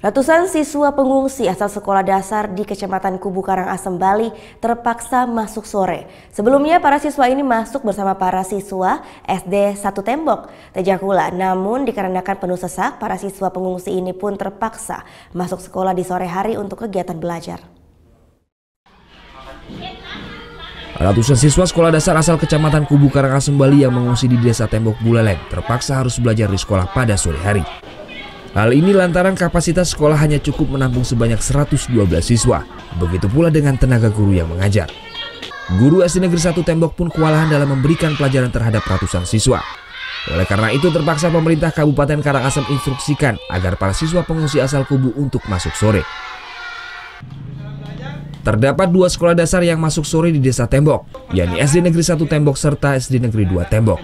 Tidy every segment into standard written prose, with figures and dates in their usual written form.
Ratusan siswa pengungsi asal sekolah dasar di Kecamatan Kubu Karangasem, Bali terpaksa masuk sore. Sebelumnya para siswa ini masuk bersama para siswa SD 1 Tembok, Tejakula. Namun dikarenakan penuh sesak, para siswa pengungsi ini pun terpaksa masuk sekolah di sore hari untuk kegiatan belajar. Ratusan siswa sekolah dasar asal Kecamatan Kubu Karangasem, Bali yang mengungsi di Desa Tembok Buleleng terpaksa harus belajar di sekolah pada sore hari. Hal ini lantaran kapasitas sekolah hanya cukup menampung sebanyak 112 siswa. Begitu pula dengan tenaga guru yang mengajar. Guru SD Negeri 1 Tembok pun kewalahan dalam memberikan pelajaran terhadap ratusan siswa. Oleh karena itu terpaksa pemerintah Kabupaten Karangasem instruksikan agar para siswa pengungsi asal Kubu untuk masuk sore. Terdapat 2 sekolah dasar yang masuk sore di Desa Tembok, yakni SD Negeri 1 Tembok serta SD Negeri 2 Tembok.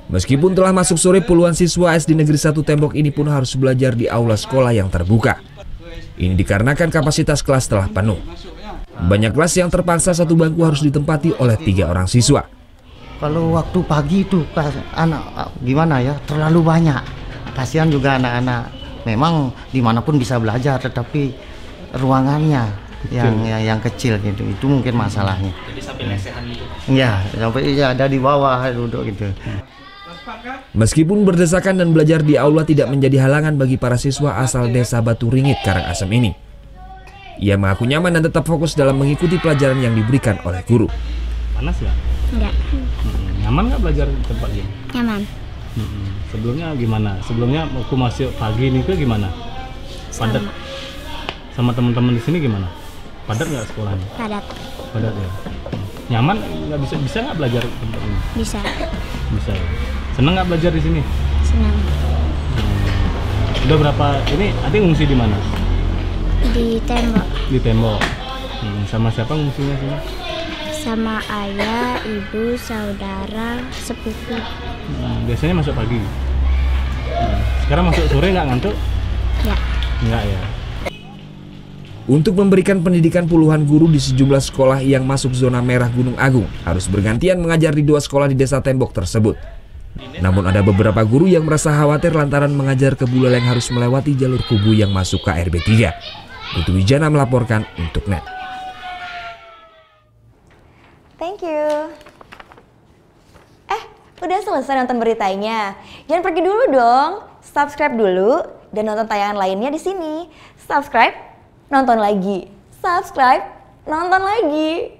Meskipun telah masuk sore, puluhan siswa SD Negeri 1 Tembok ini pun harus belajar di aula sekolah yang terbuka. Ini dikarenakan kapasitas kelas telah penuh. Banyak kelas yang terpaksa satu bangku harus ditempati oleh 3 orang siswa. Kalau waktu pagi itu anak gimana ya, terlalu banyak. Kasihan juga anak-anak. Memang dimanapun bisa belajar, tetapi ruangannya yang kecil gitu, itu mungkin masalahnya. Jadi sampai lesehan gitu? Iya, sampai ya ada di bawah duduk gitu. Meskipun berdesakan dan belajar di aula tidak menjadi halangan bagi para siswa asal Desa Batu Ringit, Karangasem ini. Ia mengaku nyaman dan tetap fokus dalam mengikuti pelajaran yang diberikan oleh guru. Panas ya? Enggak. Nyaman nggak belajar di tempat ini? Nyaman. Sebelumnya gimana? Sebelumnya waktu masuk pagi ini ke gimana? Padat? Sama teman-teman di sini gimana? Padat nggak sekolahnya? Padat. Padat ya. Nyaman? Nggak bisa nggak belajar di tempat ini? Bisa. Bisa ya. Seneng nggak belajar di sini? Senang. Udah berapa? Ini adik ngungsi di mana? Di Tembok. Di Tembok. Sama siapa ngungsinya sini? Sama ayah, ibu, saudara, sepupu. Biasanya masuk pagi. Sekarang masuk sore nggak ngantuk? Enggak. Enggak ya. Untuk memberikan pendidikan, puluhan guru di sejumlah sekolah yang masuk zona merah Gunung Agung harus bergantian mengajar di 2 sekolah di Desa Tembok tersebut. Namun ada beberapa guru yang merasa khawatir lantaran mengajar ke Buleleng harus melewati jalur Kubu yang masuk ke KRB 3. Putu Wijana melaporkan untuk NET. Thank you. Udah selesai nonton beritanya? Jangan pergi dulu dong. Subscribe dulu dan nonton tayangan lainnya di sini. Subscribe, nonton lagi. Subscribe, nonton lagi.